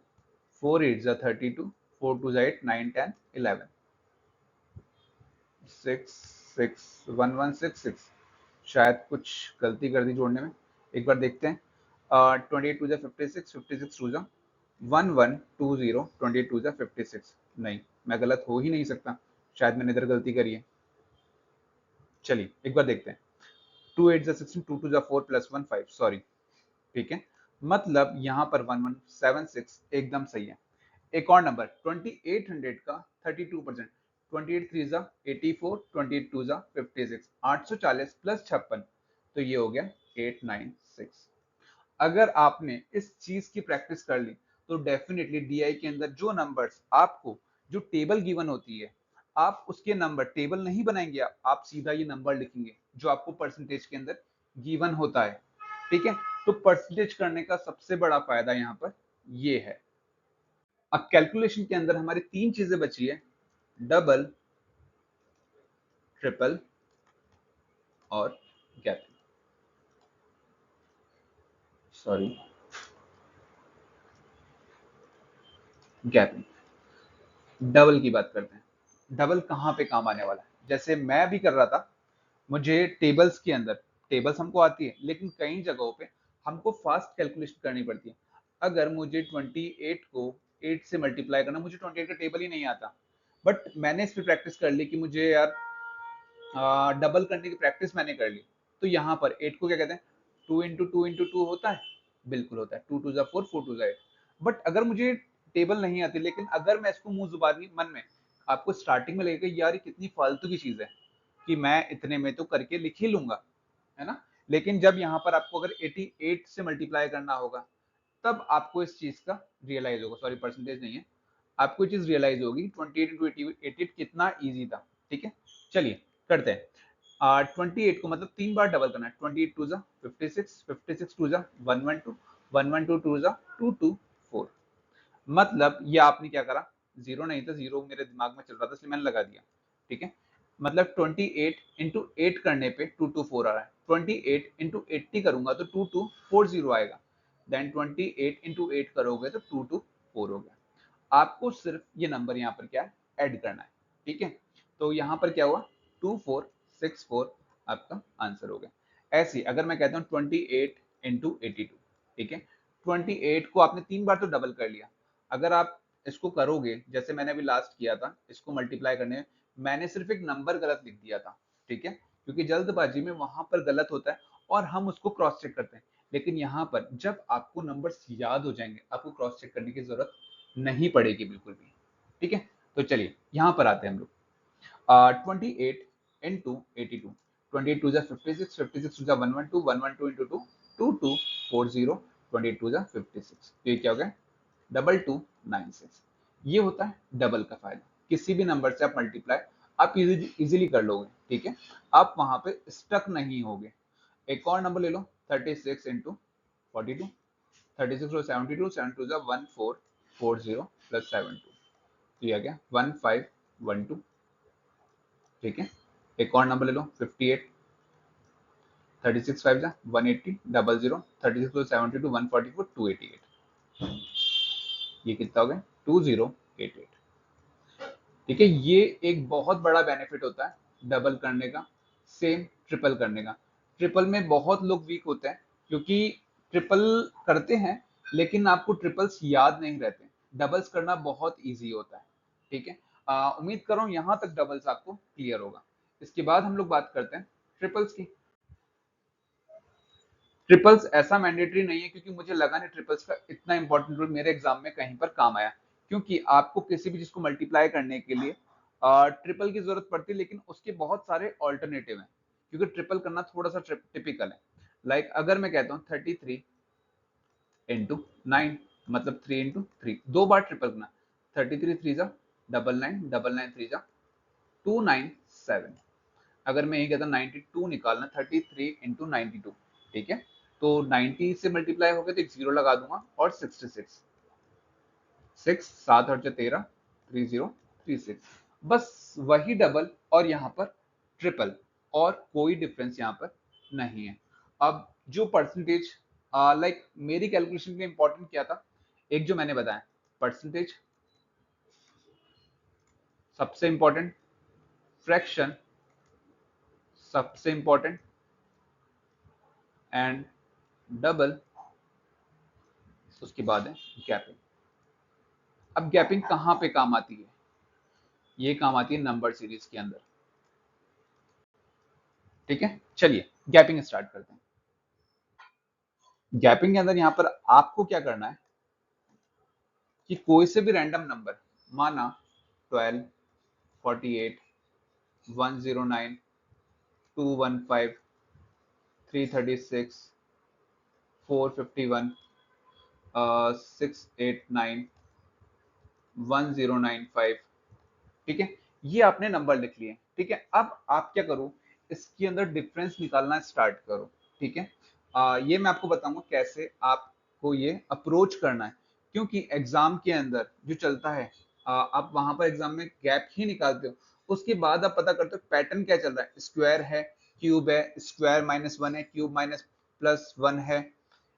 4 8 जा 32, 4 2 जा 8, 9 10 11, 6 6 1166। शायद कुछ गलती कर दी जोड़ने में, एक बार देखते हैं। 28 टू जा 56, 56 टू जा 1120, 28 टू जा 56। नहीं, मैं गलत हो ही नहीं सकता, शायद मैंने इधर गलती करी है। चलिए एक बार देखते हैं। 2 8 जा 16, 2 2 जा 4 प्लस 1 5, सॉरी। ठीक है, मतलब यहाँ पर 1176 एकदम सही है। एक और नंबर 2800 का 32%, 28 3 जा 84, 28 2 जा 56, 840 प्लस 56, तो ये हो गया 896। अगर आपने इस चीज की प्रैक्टिस कर ली तो डेफिनेटली डीआई के अंदर जो नंबर्स आपको, जो टेबल गिवन होती है, आप उसके नंबर टेबल नहीं बनाएंगे, आप सीधा ये नंबर लिखेंगे जो आपको परसेंटेज के अंदर गिवन होता है। ठीक है, तो परसेंटेज करने का सबसे बड़ा फायदा यहाँ पर ये है। अब कैलकुलेशन के अंदर हमारी तीन चीजें बची है, डबल, ट्रिपल और गैपिंग। Sorry, gapping. डबल की बात करते हैं। डबल कहाँ पे काम आने वाला है? जैसे मैं भी कर रहा था, मुझे टेबल्स के अंदर, टेबल्स हमको आती है लेकिन कई जगहों पे हमको फास्ट कैलकुलेशन करनी पड़ती है। अगर मुझे 28 को 8 से मल्टीप्लाई करना, मुझे 28 का टेबल ही नहीं आता, बट मैंने इस पर प्रैक्टिस कर ली कि मुझे यार डबल करने की प्रैक्टिस मैंने कर ली। तो यहाँ पर 8 को क्या कहते हैं, 2 इंटू 2 होता है, बिल्कुल होता है, 2 2 जा 4, 4 2 जा 8। बट अगर मुझे टेबल नहीं आती, लेकिन अगर मैं इसको मुंह जुबानी मन में, आपको स्टार्टिंग में लगेगा यार ये कितनी फालतू की चीज है कि मैं इतने में तो करके लिख ही लूंगा, है ना। लेकिन जब यहाँ पर आपको अगर 88 से मल्टीप्लाई करना होगा, तब आपको इस चीज का रियलाइज होगा, सॉरी परसेंटेज नहीं है, आपको चीज रियलाइज होगी 28 इंटू 88 कितना ईजी था। ठीक है, चलिए करते हैं। 28 को मतलब 3 बार डबल करना है, 28 टू जा 56, 56 टू जा 112, 112 टू जा 224। मतलब ये आपने क्या करा, जीरो नहीं था, जीरो मेरे दिमाग में चल रहा था इसलिए मैंने लगा दिया। ठीक है, मतलब 28 इंटू 8 करने पे 224 आ रहा है, 28 इंटू 80 करूंगा तो 2240 आएगा, देन 28 इंटू 8 करोगे तो 224 हो गया। आपको सिर्फ ये नंबर यहाँ पर क्या है, ऐड करना है। ठीक है, तो यहाँ पर क्या हुआ 2464 आपका आंसर हो गया। ऐसे अगर मैं कहता हूँ 28 इंटू 82, ठीक है, 28 को आपने 3 बार तो डबल कर लिया, अगर आप इसको करोगे जैसे मैंने अभी लास्ट किया था, इसको मल्टीप्लाई करने में मैंने सिर्फ एक नंबर गलत लिख दिया था। ठीक है, क्योंकि जल्दबाजी में वहां पर गलत होता है और हम उसको क्रॉस चेक करते हैं, लेकिन यहाँ पर जब आपको नंबर्स याद हो जाएंगे आपको क्रॉस चेक करने की जरूरत नहीं पड़ेगी बिल्कुल भी। ठीक है, तो चलिए यहाँ पर आते हैं हम लोग। 28 इंटू 82, 28 टू जा 56, 56 टू जा 112, 112 इंटू 2, 2240, 28 टू जा 56, तो ये क्या हो गया 2296। ये होता है डबल का फायदा, किसी भी नंबर से आप मल्टीप्लाई आप इजीली कर लोगे। ठीक है, आप वहां पे स्टक नहीं होगे। एक और नंबर ले लो 36 इंटू 42, 36 टू 72, 72 जा 1440 प्लस 72, तो ये आ गया 1512, ठीक है, एक और नंबर ले लो 58, 36 5 जा 180, 00, 36 72 144 288, ये कितना हो गया 2088। ठीक है, ये एक बहुत बड़ा बेनिफिट होता है डबल करने का, सेम ट्रिपल करने का। ट्रिपल में बहुत लोग वीक होते हैं क्योंकि ट्रिपल करते हैं लेकिन आपको ट्रिपल्स याद नहीं रहते। डबल्स करना बहुत इजी होता है। ठीक है, उम्मीद कर रहा हूँ यहाँ तक डबल्स आपको क्लियर होगा। इसके बाद हम लोग बात करते हैं ट्रिपल्स की। ट्रिपल्स ऐसा मैंडेटरी नहीं है क्योंकि मुझे लगा नहीं ट्रिपल्स का इतना इंपॉर्टेंट रोल मेरे एग्जाम में कहीं पर काम आया, क्योंकि आपको किसी भी चीज को मल्टीप्लाई करने के लिए ट्रिपल की जरूरत पड़ती है, लेकिन उसके बहुत सारे ऑल्टरनेटिव हैं क्योंकि ट्रिपल करना थोड़ा सा टिपिकल है। लाइक अगर मैं कहता हूँ 33 इंटू 9, मतलब 3 इंटू 3, दो बार ट्रिपल करना। 33 3 जा 99, 99 3 जा 297। अगर मैं ये कहता हूँ 92 निकालना, 33 इंटू 92, ठीक है, तो 90 से मल्टीप्लाई हो गया तो एक जीरो लगा दूंगा और 66, 6 7 8 13, 3036, बस वही डबल और यहाँ पर ट्रिपल, और कोई डिफरेंस यहाँ पर नहीं है। अब जो परसेंटेज, लाइक मेरी कैलकुलेशन में इंपॉर्टेंट क्या था, एक जो मैंने बताया परसेंटेज सबसे इंपॉर्टेंट, फ्रैक्शन सबसे इंपॉर्टेंट, एंड डबल, उसके बाद है गैपिंग। अब गैपिंग कहाँ पे काम आती है, ये काम आती है नंबर सीरीज के अंदर। ठीक है, चलिए गैपिंग स्टार्ट करते हैं। गैपिंग के अंदर यहाँ पर आपको क्या करना है कि कोई से भी रैंडम नंबर, माना 12, 48, 109, 215, 336, 451, 689, 1095, ठीक है, ये आपने नंबर लिख लिए। ठीक है, अब आप क्या करो, इसके अंदर डिफरेंस निकालना स्टार्ट करो। ठीक है, ये मैं आपको बताऊंगा कैसे आपको ये अप्रोच करना है, क्योंकि एग्जाम के अंदर जो चलता है, आप वहां पर एग्जाम में गैप ही निकालते हो, उसके बाद आप पता करते हो पैटर्न क्या चल रहा है, स्क्वायर है, क्यूब है, स्क्वायर -1 है, क्यूब -+1 है,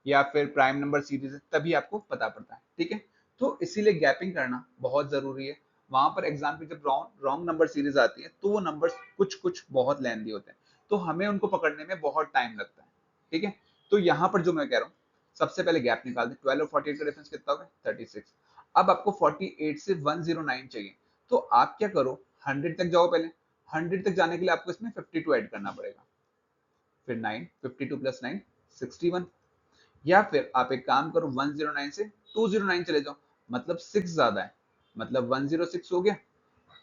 या फिर प्राइम नंबर सीरीज है, तभी आपको पता पड़ता है। ठीक है, तो इसीलिए गैपिंग करना बहुत जरूरी है। वहां पर एग्जाम पे जब रॉन्ग नंबर सीरीज आती है तो वो नंबर्स कुछ कुछ बहुत लेंदी होते हैं, तो हमें उनको पकड़ने में बहुत टाइम लगता है। ठीक है, तो यहाँ पर जो मैं कह रहा हूँ, सबसे पहले गैप निकाल दे। 12 और 48 का डिफरेंस कितना होगा, 36। अब आपको 48 से 109 चाहिए, तो आप क्या करो, 100 तक जाओ पहले। 100 तक जाने के लिए आपको इसमें 52 ऐड करना पड़ेगा, फिर 9, 52 + 9 61, या फिर आप एक काम करो 109 से 209 चले जाओ, मतलब 6 ज्यादा है, मतलब 106 हो गया।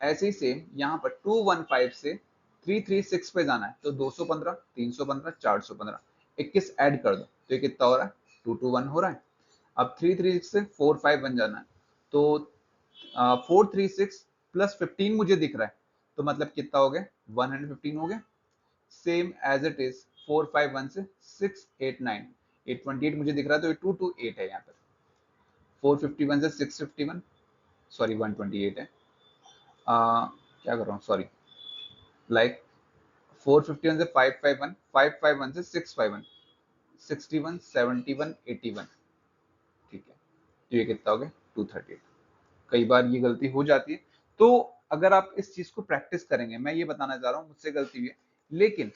ऐसे ही सेम यहाँ पर 215 से 336 पे जाना है, तो 215, 315, 415, 21 ऐड कर दो, तो ये कितना हो रहा है, 221 हो रहा है। अब 336 से 45 बन जाना है, तो 436 + 15 मुझे दिख रहा है, तो मतलब कितना हो गया, 115 हो गया। सेम एज इट इज 451 से 689, 828 मुझे दिख रहा है, तो ये 228 है यहाँ पर। 451 से 651, सॉरी 128 है, क्या कर रहा हूँ, सॉरी, लाइक 451 से 551, 551 से 651, 61, 71, 81, ठीक है, तो ये कितना हो गया, 238। कई बार ये गलती हो जाती है, तो अगर आप इस चीज को प्रैक्टिस करेंगे, मैं ये बताना चाह रहा हूँ मुझसे गलती हुई है, लेकिन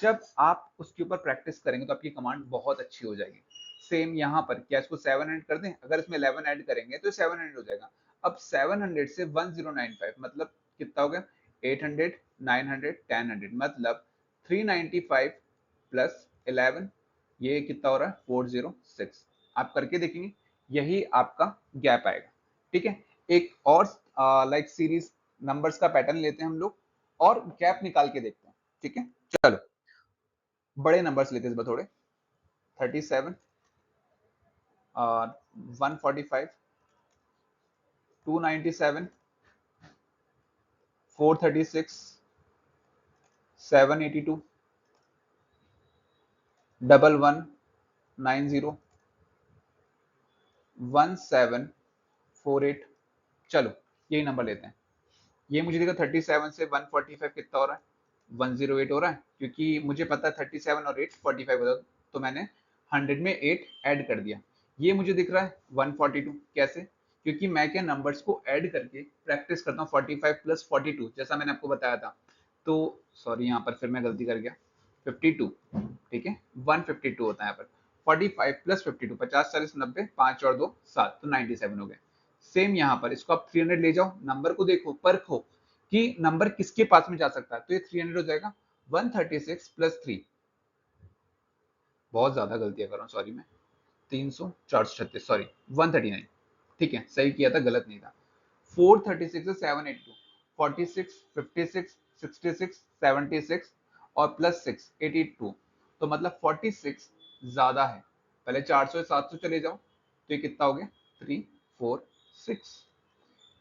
जब आप उसके ऊपर प्रैक्टिस करेंगे तो आपकी कमांड बहुत अच्छी हो जाएगी। सेम यहाँ पर क्या इसको 7 ऐड कर दें, अगर इसमें 11 ऐड करेंगे तो 700 हो जाएगा। अब 700 से 1095 मतलब कितना हो गया, 800, 900, 1000, मतलब 395 + 11, ये कितना हो रहा है, 406। आप करके देखेंगे, यही आपका गैप आएगा। ठीक है, एक और लाइक सीरीज नंबर्स का पैटर्न लेते हैं हम लोग और गैप निकाल के देखते हैं। ठीक है, चलो बड़े नंबर्स लेते हैं इस बार थोड़े। 37, 145, 297, 436, 782, 1190, 1748, चलो यही नंबर लेते हैं। ये मुझे देखो 37 से 145 कितना हो रहा है, 108 हो रहा है, क्योंकि मुझे पता है 37 और 8 45 होता है, तो मैंने 100 में 8 ऐड कर दिया। ये मुझे दिख रहा है 142, कैसे? क्योंकि मैं क्या नंबर्स को ऐड करके प्रैक्टिस करता हूँ 45 प्लस 42, जैसा मैंने आपको बताया था। तो सॉरी यहाँ पर फिर मैं गलती कर गया, 52, ठीक है 152 होता है यहाँ पर। 45 प्लस 52, 50 40 90, 5 और 2 7, तो 97 हो गए। सेम यहाँ पर इसको आप 300 ले जाओ, नंबर को देखो परखो कि नंबर किसके पास में जा सकता है, तो ये 300 हो जाएगा। 136 प्लस 3, बहुत ज्यादा गलतियां कर रहा हूँ सॉरी मैं, 300 436 सॉरी 139, ठीक है सही किया था, गलत नहीं था। 436 से 782, 46 56 66 76 और प्लस 6 82, तो मतलब 46 ज्यादा है। पहले 400 से 700 चले जाओ, तो ये कितना हो गया 346।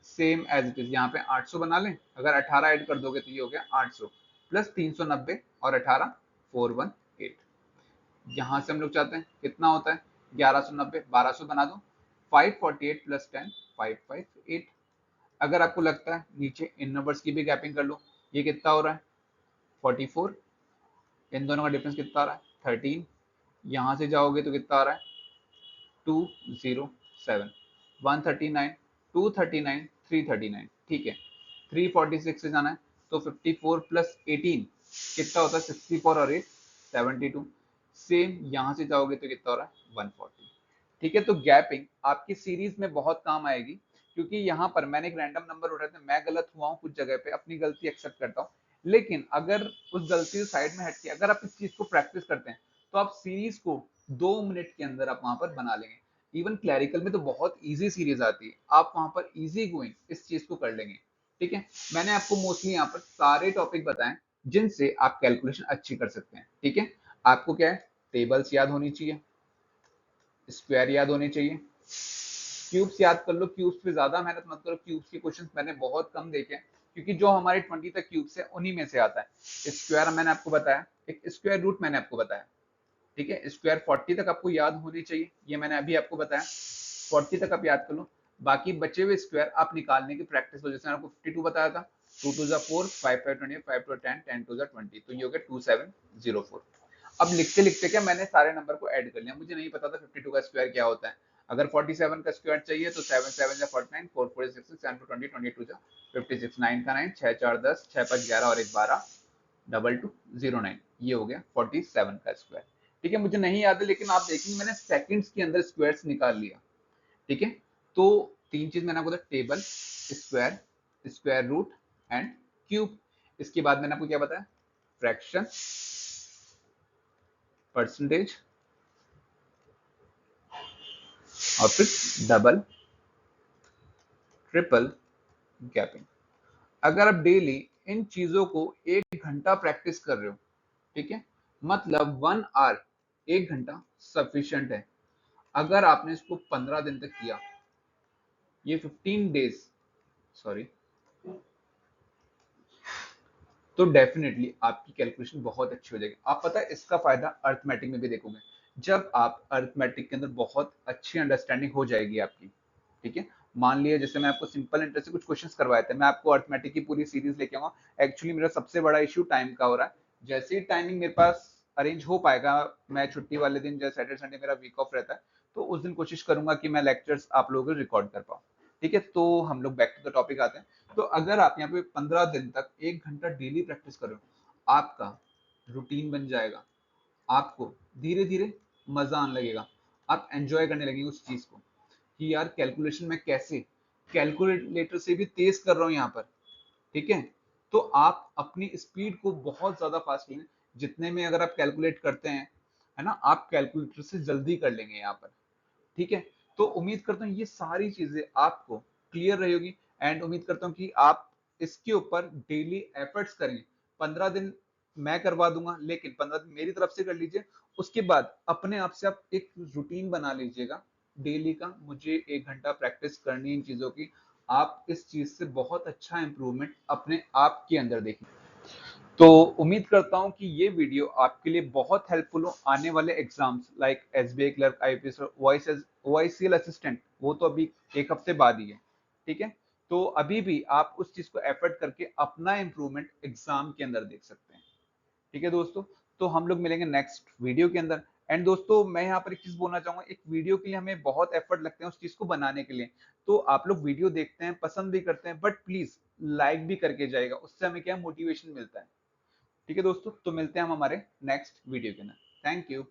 सेम एज इट इज यहाँ पे 800 बना लें, अगर 18 ऐड कर दोगे तो ये हो गया 800 प्लस 390 और 18 418। यहाँ से हम लोग चाहते हैं कितना होता है 1190, 1200 बना दो, 548 प्लस 10 558। अगर आपको लगता है नीचे इन नंबर्स की भी गैपिंग कर लो, ये कितना हो रहा है 44, इन दोनों का डिफरेंस कितना आ रहा है 13, यहाँ से जाओगे तो कितना आ रहा है 207, 139 239 339, ठीक है 346 से जाना है, तो 54 प्लस 18 कितना होता है 64 और 8 72। सेम यहाँ से जाओगे तो कितना हो रहा है 140, ठीक है। तो गैपिंग आपकी सीरीज में बहुत काम आएगी, क्योंकि यहाँ पर मैंने एक रैंडम नंबर उठाए थे, मैं गलत हुआ हूँ कुछ जगह पे, अपनी गलती एक्सेप्ट करता हूँ, लेकिन अगर उस गलती से साइड में हटके अगर आप इस चीज को प्रैक्टिस करते हैं तो आप सीरीज को 2 मिनट के अंदर आप वहां पर बना लेंगे। इवन क्लैरिकल में तो बहुत इजी सीरीज आती है, आप वहां पर इजी गोइंग इस चीज को कर लेंगे, ठीक है। मैंने आपको मोस्टली यहाँ पर सारे टॉपिक बताएं जिनसे आप कैलकुलेशन अच्छी कर सकते हैं, ठीक है। आपको क्या है, टेबल्स याद होनी चाहिए, स्क्वायर याद होने चाहिए, क्यूब्स याद कर लो, क्यूब्स पे ज्यादा मेहनत मत करो, क्यूब्स के क्वेश्चंस मैंने बहुत कम देखे हैं, क्योंकि जो हमारे 20 तक क्यूब्स है उन्हीं में से आता है। स्क्वायर मैंने आपको बताया, एक स्क्वायर रूट मैंने आपको बताया, ठीक है। स्क्वायर 40 तक आपको याद होनी चाहिए, ये मैंने अभी आपको बताया, 40 तक आप याद कर लो। बाकी बचे हुए स्क्वायर आप निकालने की प्रैक्टिस हो, जैसे मैंने आपको 52 बताया था, 2 2 4 5 5 20 5 2 10 10 2 20, तो ये हो गया 2704। अब लिखते लिखते क्या मैंने सारे नंबर को ऐड कर लिया, मुझे नहीं पता था 52 का स्क्वायर क्या होता है। अगर 47 का स्क्वायर चाहिए तो 7 7 जा 49, 4 4 6 7 2 20 22 जा 56, 9 का 9, 6 4 10, 6 5 11 और 1 12, 2209, ये हो गया 47 का स्क्वायर, ठीक है। मुझे नहीं याद है, लेकिन आप देखेंगे मैंने सेकंड्स के अंदर स्क्वायर्स निकाल लिया, ठीक है। तो तीन चीज मैंने आपको बताया, table, square, square root and cube. इसके बाद मैंने आपको क्या बताया, फ्रैक्शन, परसेंटेज और फिर डबल, ट्रिपल, गैपिंग। अगर आप डेली इन चीजों को 1 घंटा प्रैक्टिस कर रहे हो, ठीक है, मतलब 1 आवर, 1 घंटा सफिशियंट है। अगर आपने इसको 15 दिन तक किया, ये 15 डेज, सॉरी, तो डेफिनेटली आपकी कैलकुलेशन बहुत अच्छी हो जाएगी। आप पता है इसका फायदा अर्थमेटिक में भी देखोगे, जब आप अर्थमेटिक के अंदर बहुत अच्छी अंडरस्टैंडिंग हो जाएगी आपकी, ठीक है। मान लिया जैसे मैं आपको सिंपल इंटरेस्ट से कुछ क्वेश्चंस करवाए थे, मैं आपको अर्थमेटिक की पूरी सीरीज लेके आऊंगा। एक्चुअली मेरा सबसे बड़ा इश्यू टाइम का हो रहा है, जैसे ही टाइमिंग मेरे पास अरेंज हो पाएगा, मैं छुट्टी वाले दिन जैसे सैटरडे संडे मेरा वीक ऑफ रहता है, तो उस दिन कोशिश करूंगा कि मैं लेक्चर्स आप लोगों को रिकॉर्ड कर पाऊँ, ठीक है। तो हम लोग बैक टू द टॉपिक आते हैं। तो अगर आप यहाँ पे 15 दिन तक 1 घंटा डेली प्रैक्टिस कर रहे हो, आपका रूटीन बन जाएगा, आपको धीरे धीरे मजा आने लगेगा, आप एंजॉय करने लगेंगे उस चीज को कि यार कैलकुलेशन में कैसे कैलकुलेटर से भी तेज कर रहा हूँ यहाँ पर, ठीक है। तो आप अपनी स्पीड को बहुत ज्यादा फास्ट लेंगे, जितने में अगर आप कैलकुलेट करते हैं, है ना, आप कैलकुलेटर से जल्दी कर लेंगे यहाँ पर, ठीक है। तो उम्मीद करता हूँ ये सारी चीजें आपको क्लियर रहेगी, एंड उम्मीद करता हूँ कि आप इसके ऊपर डेली एफर्ट्स करेंगे। 15 दिन मैं करवा दूंगा, लेकिन 15 दिन मेरी तरफ से कर लीजिए, उसके बाद अपने आप से आप एक रूटीन बना लीजिएगा डेली का, मुझे 1 घंटा प्रैक्टिस करनी इन चीजों की। आप इस चीज से बहुत अच्छा इंप्रूवमेंट अपने आप के अंदर देखेंगे। तो उम्मीद करता हूं कि ये वीडियो आपके लिए बहुत हेल्पफुल हो आने वाले exams like SBI clerk, IPS, OICL assistant, वो तो अभी 1 हफ्ते बाद ही है, ठीक है। तो अभी भी आप उस चीज को एफर्ट करके अपना इंप्रूवमेंट एग्जाम के अंदर देख सकते हैं। ठीक है दोस्तों, तो हम लोग मिलेंगे नेक्स्ट वीडियो के अंदर। एंड दोस्तों मैं यहाँ पर एक चीज बोलना चाहूंगा, एक वीडियो के लिए हमें बहुत एफर्ट लगते हैं उस चीज को बनाने के लिए। तो आप लोग वीडियो देखते हैं, पसंद भी करते हैं, बट प्लीज लाइक भी करके जाएगा, उससे हमें क्या मोटिवेशन मिलता है। ठीक है दोस्तों, तो मिलते हैं हम हमारे नेक्स्ट वीडियो के अंदर। Thank you.